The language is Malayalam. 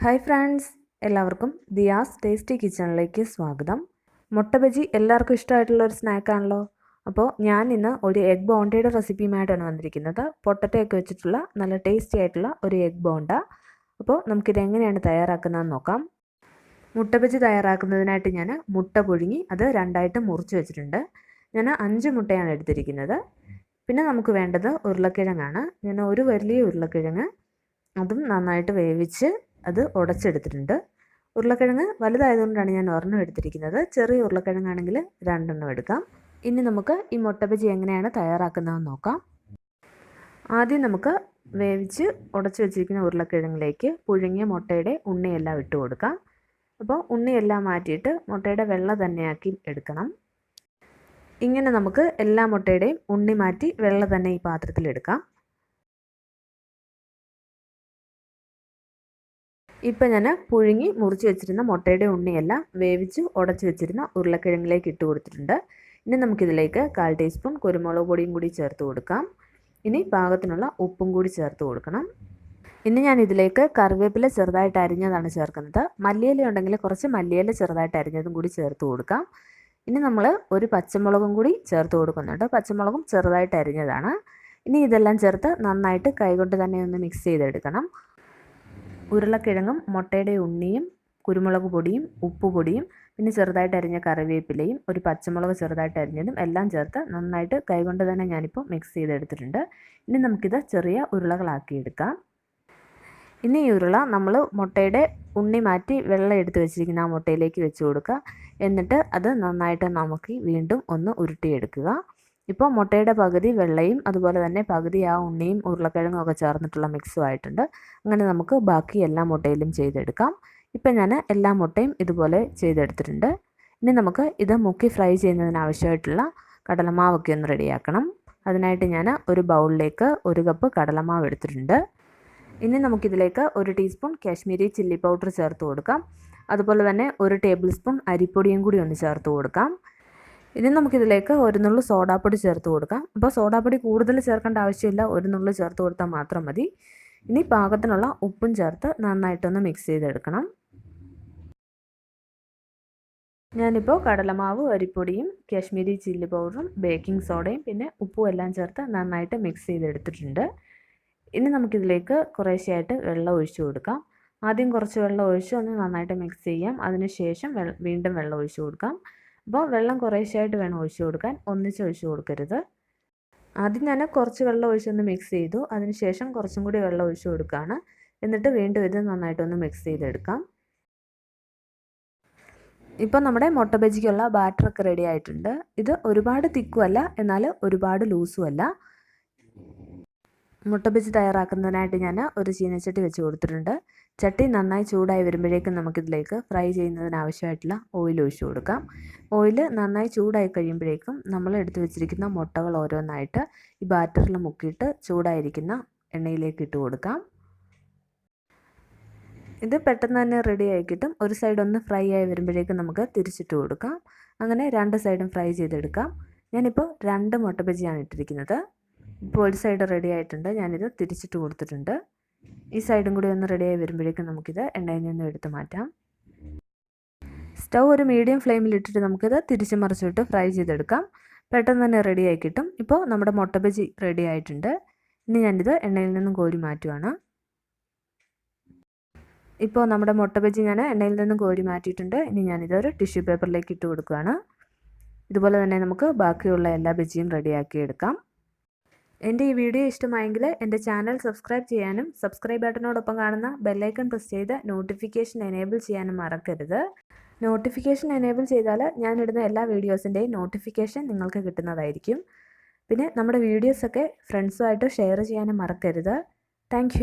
ഹായ് ഫ്രണ്ട്സ്, എല്ലാവർക്കും ദിയാസ് ടേസ്റ്റി കിച്ചണിലേക്ക് സ്വാഗതം. മുട്ട ബജി എല്ലാവർക്കും ഇഷ്ടമായിട്ടുള്ള ഒരു സ്നാക്കാണല്ലോ. അപ്പോൾ ഞാൻ ഇന്ന് ഒരു എഗ് ബോണ്ടയുടെ റെസിപ്പിയുമായിട്ടാണ് വന്നിരിക്കുന്നത്. പൊട്ടറ്റോ ഒക്കെ വെച്ചിട്ടുള്ള നല്ല ടേസ്റ്റി ആയിട്ടുള്ള ഒരു എഗ് ബോണ്ട. അപ്പോൾ നമുക്കിത് എങ്ങനെയാണ് തയ്യാറാക്കുന്നതെന്ന് നോക്കാം. മുട്ട ബജി തയ്യാറാക്കുന്നതിനായിട്ട് ഞാൻ മുട്ട പുഴുങ്ങി അത് രണ്ടായിട്ട് മുറിച്ച് വെച്ചിട്ടുണ്ട്. ഞാൻ 5 മുട്ടയാണ് എടുത്തിരിക്കുന്നത്. പിന്നെ നമുക്ക് വേണ്ടത് ഉരുളക്കിഴങ്ങാണ്. ഞാൻ ഒരു വലിയ ഉരുളക്കിഴങ്ങ് അതും നന്നായിട്ട് വേവിച്ച് അത് ഉടച്ചെടുത്തിട്ടുണ്ട്. ഉരുളക്കിഴങ്ങ് വലുതായതുകൊണ്ടാണ് ഞാൻ ഒരെണ്ണം എടുത്തിരിക്കുന്നത്. ചെറിയ ഉരുളക്കിഴങ്ങാണെങ്കിൽ 2 എണ്ണം എടുക്കാം. ഇനി നമുക്ക് ഈ മുട്ട ബജി എങ്ങനെയാണ് തയ്യാറാക്കുന്നതെന്ന് നോക്കാം. ആദ്യം നമുക്ക് വേവിച്ച് ഉടച്ച് വെച്ചിരിക്കുന്ന ഉരുളക്കിഴങ്ങിലേക്ക് പുഴുങ്ങിയ മുട്ടയുടെ ഉണ്ണിയെല്ലാം ഇട്ട് കൊടുക്കാം. അപ്പോൾ ഉണ്ണിയെല്ലാം മാറ്റിയിട്ട് മുട്ടയുടെ വെള്ള തന്നെയാക്കി എടുക്കണം. ഇങ്ങനെ നമുക്ക് എല്ലാ മുട്ടയുടെയും ഉണ്ണി മാറ്റി വെള്ള തന്നെ ഈ പാത്രത്തിൽ എടുക്കാം. ഇപ്പം ഞാൻ പുഴുങ്ങി മുറിച്ച് വെച്ചിരുന്ന മുട്ടയുടെ ഉണ്ണിയെല്ലാം വേവിച്ച് ഉടച്ച് വെച്ചിരുന്ന ഉരുളക്കിഴങ്ങിലേക്ക് ഇട്ട് കൊടുത്തിട്ടുണ്ട്. ഇനി നമുക്കിതിലേക്ക് 1/4 ടീസ്പൂൺ കുരുമുളക് പൊടിയും കൂടി ചേർത്ത് കൊടുക്കാം. ഇനി പാകത്തിനുള്ള ഉപ്പും കൂടി ചേർത്ത് കൊടുക്കണം. ഇനി ഞാൻ ഇതിലേക്ക് കറിവേപ്പില ചെറുതായിട്ട് അരിഞ്ഞതാണ് ചേർക്കുന്നത്. മല്ലിയില ഉണ്ടെങ്കിൽ കുറച്ച് മല്ലിയില ചെറുതായിട്ട് അരിഞ്ഞതും കൂടി ചേർത്ത് കൊടുക്കാം. ഇനി നമ്മൾ ഒരു പച്ചമുളകും കൂടി ചേർത്ത് കൊടുക്കുന്നുണ്ട്. പച്ചമുളകും ചെറുതായിട്ട് അരിഞ്ഞതാണ്. ഇനി ഇതെല്ലാം ചേർത്ത് നന്നായിട്ട് കൈകൊണ്ട് തന്നെ ഒന്ന് മിക്സ് ചെയ്തെടുക്കണം. ഉരുളക്കിഴങ്ങും മുട്ടയുടെ ഉണ്ണിയും കുരുമുളക് പൊടിയും ഉപ്പുപൊടിയും പിന്നെ ചെറുതായിട്ട് അരിഞ്ഞ കറിവേപ്പിലയും ഒരു പച്ചമുളക് ചെറുതായിട്ട് അരിഞ്ഞതും എല്ലാം ചേർത്ത് നന്നായിട്ട് കൈകൊണ്ട് തന്നെ ഞാനിപ്പോൾ മിക്സ് ചെയ്തെടുത്തിട്ടുണ്ട്. ഇനി നമുക്കിത് ചെറിയ ഉരുളകളാക്കിയെടുക്കാം. ഇനി ഈ ഉരുള നമ്മൾ മുട്ടയുടെ ഉണ്ണി മാറ്റി വെള്ളം എടുത്ത് വെച്ചിരിക്കുന്ന ആ മുട്ടയിലേക്ക് വെച്ച് കൊടുക്കുക. എന്നിട്ട് അത് നന്നായിട്ട് നമുക്ക് വീണ്ടും ഒന്ന് ഉരുട്ടിയെടുക്കുക. ഇപ്പോൾ മുട്ടയുടെ പകുതി വെള്ളയും അതുപോലെ തന്നെ പകുതി ആ ഉണ്ണിയും ഉരുളക്കിഴങ്ങും ഒക്കെ ചേർന്നിട്ടുള്ള മിക്സും ആയിട്ടുണ്ട്. അങ്ങനെ നമുക്ക് ബാക്കി എല്ലാ മുട്ടയിലും ചെയ്തെടുക്കാം. ഇപ്പം ഞാൻ എല്ലാ മുട്ടയും ഇതുപോലെ ചെയ്തെടുത്തിട്ടുണ്ട്. ഇനി നമുക്ക് ഇത് മുക്കി ഫ്രൈ ചെയ്യുന്നതിനാവശ്യമായിട്ടുള്ള കടലമാവൊക്കെ ഒന്ന് റെഡിയാക്കണം. അതിനായിട്ട് ഞാൻ ഒരു ബൗളിലേക്ക് 1 കപ്പ് കടലമാവ് എടുത്തിട്ടുണ്ട്. ഇനി നമുക്കിതിലേക്ക് 1 ടീസ്പൂൺ കാശ്മീരി ചില്ലി പൗഡർ ചേർത്ത് കൊടുക്കാം. അതുപോലെ തന്നെ 1 ടേബിൾ സ്പൂൺ അരിപ്പൊടിയും കൂടി ഒന്ന് ചേർത്ത് കൊടുക്കാം. ഇനി നമുക്കിതിലേക്ക് 1 നുള്ളു സോഡാപ്പൊടി ചേർത്ത് കൊടുക്കാം. അപ്പോൾ സോഡാപ്പൊടി കൂടുതൽ ചേർക്കേണ്ട ആവശ്യമില്ല, 1 നുള്ളു ചേർത്ത് കൊടുത്താൽ മാത്രം മതി. ഇനി പാകത്തിനുള്ള ഉപ്പും ചേർത്ത് നന്നായിട്ടൊന്ന് മിക്സ് ചെയ്തെടുക്കണം. ഞാനിപ്പോൾ കടലമാവ്, അരിപ്പൊടിയും കാശ്മീരി ചില്ലി പൗഡറും ബേക്കിംഗ് സോഡയും പിന്നെ ഉപ്പും എല്ലാം ചേർത്ത് നന്നായിട്ട് മിക്സ് ചെയ്തെടുത്തിട്ടുണ്ട്. ഇനി നമുക്കിതിലേക്ക് കുറേശ്ശെയായിട്ട് വെള്ളം ഒഴിച്ചു കൊടുക്കാം. ആദ്യം കുറച്ച് വെള്ളം ഒഴിച്ച് ഒന്ന് നന്നായിട്ട് മിക്സ് ചെയ്യാം. അതിനുശേഷം വീണ്ടും വെള്ളം ഒഴിച്ചു കൊടുക്കാം. അപ്പോൾ വെള്ളം കുറേശ്ശെയായിട്ട് വേണം ഒഴിച്ചു കൊടുക്കാൻ, ഒന്നിച്ച് ഒഴിച്ചു കൊടുക്കരുത്. ആദ്യം ഞാൻ കുറച്ച് വെള്ളം ഒഴിച്ചൊന്ന് മിക്സ് ചെയ്തു. അതിനുശേഷം കുറച്ചും കൂടി വെള്ളം ഒഴിച്ചു കൊടുക്കുകയാണ്. എന്നിട്ട് വീണ്ടും ഇത് നന്നായിട്ടൊന്ന് മിക്സ് ചെയ്തെടുക്കാം. ഇപ്പോൾ നമ്മുടെ മുട്ട ബജിക്കുള്ള ബാറ്ററൊക്കെ റെഡി ആയിട്ടുണ്ട്. ഇത് ഒരുപാട് തിക്കും അല്ല, എന്നാൽ ഒരുപാട് ലൂസും അല്ല. മുട്ട ബജി തയ്യാറാക്കുന്നതിനായിട്ട് ഞാൻ ഒരു ചീനച്ചട്ടി വെച്ച് കൊടുത്തിട്ടുണ്ട്. ചട്ടി നന്നായി ചൂടായി വരുമ്പോഴേക്കും നമുക്കിതിലേക്ക് ഫ്രൈ ചെയ്യുന്നതിനാവശ്യമായിട്ടുള്ള ഓയിൽ ഒഴിച്ചു കൊടുക്കാം. ഓയിൽ നന്നായി ചൂടായി കഴിയുമ്പോഴേക്കും നമ്മൾ എടുത്തു വെച്ചിരിക്കുന്ന മുട്ടകൾ ഓരോന്നായിട്ട് ഈ ബാറ്ററിൽ മുക്കിയിട്ട് ചൂടായിരിക്കുന്ന എണ്ണയിലേക്ക് ഇട്ട് കൊടുക്കാം. ഇത് പെട്ടെന്ന് തന്നെ റെഡി ആയി കിട്ടും. ഒരു സൈഡ് ഒന്ന് ഫ്രൈ ആയി വരുമ്പോഴേക്കും നമുക്ക് തിരിച്ചിട്ട് കൊടുക്കാം. അങ്ങനെ 2 സൈഡും ഫ്രൈ ചെയ്തെടുക്കാം. ഞാനിപ്പോൾ 2 മുട്ട ബജിയാണ് ഇട്ടിരിക്കുന്നത്. ഇപ്പോൾ ഒരു സൈഡ് റെഡി ആയിട്ടുണ്ട്. ഞാനിത് തിരിച്ചിട്ട് കൊടുത്തിട്ടുണ്ട്. ഈ സൈഡും കൂടി ഒന്ന് റെഡിയായി വരുമ്പോഴേക്കും നമുക്കിത് എണ്ണയിൽ നിന്ന് എടുത്ത് മാറ്റാം. സ്റ്റൗ ഒരു മീഡിയം ഫ്ലെയിമിൽ ഇട്ടിട്ട് നമുക്കിത് തിരിച്ച് മറിച്ചിട്ട് ഫ്രൈ ചെയ്തെടുക്കാം. പെട്ടെന്ന് തന്നെ റെഡിയായി കിട്ടും. ഇപ്പോൾ നമ്മുടെ മുട്ട ബജി റെഡി ആയിട്ടുണ്ട്. ഇനി ഞാനിത് എണ്ണയിൽ നിന്നും കോരി മാറ്റുവാണ്. ഇപ്പോൾ നമ്മുടെ മുട്ട ബജി ഞാൻ എണ്ണയിൽ നിന്നും കോരി മാറ്റിയിട്ടുണ്ട്. ഇനി ഞാനിതൊരു ടിഷ്യൂ പേപ്പറിലേക്ക് ഇട്ട് കൊടുക്കുകയാണ്. ഇതുപോലെ തന്നെ നമുക്ക് ബാക്കിയുള്ള എല്ലാ ബജിയും റെഡിയാക്കി എടുക്കാം. എൻ്റെ ഈ വീഡിയോ ഇഷ്ടമായെങ്കിൽ എൻ്റെ ചാനൽ സബ്സ്ക്രൈബ് ചെയ്യാനും സബ്സ്ക്രൈബ് ബട്ടനോടൊപ്പം കാണുന്ന ബെല്ലൈക്കൺ പ്രസ് ചെയ്ത് നോട്ടിഫിക്കേഷൻ എനേബിൾ ചെയ്യാനും മറക്കരുത്. നോട്ടിഫിക്കേഷൻ എനേബിൾ ചെയ്താൽ ഞാനിടുന്ന എല്ലാ വീഡിയോസിൻ്റെയും നോട്ടിഫിക്കേഷൻ നിങ്ങൾക്ക് കിട്ടുന്നതായിരിക്കും. പിന്നെ നമ്മുടെ വീഡിയോസൊക്കെ ഫ്രണ്ട്സുമായിട്ട് ഷെയർ ചെയ്യാനും മറക്കരുത്. താങ്ക്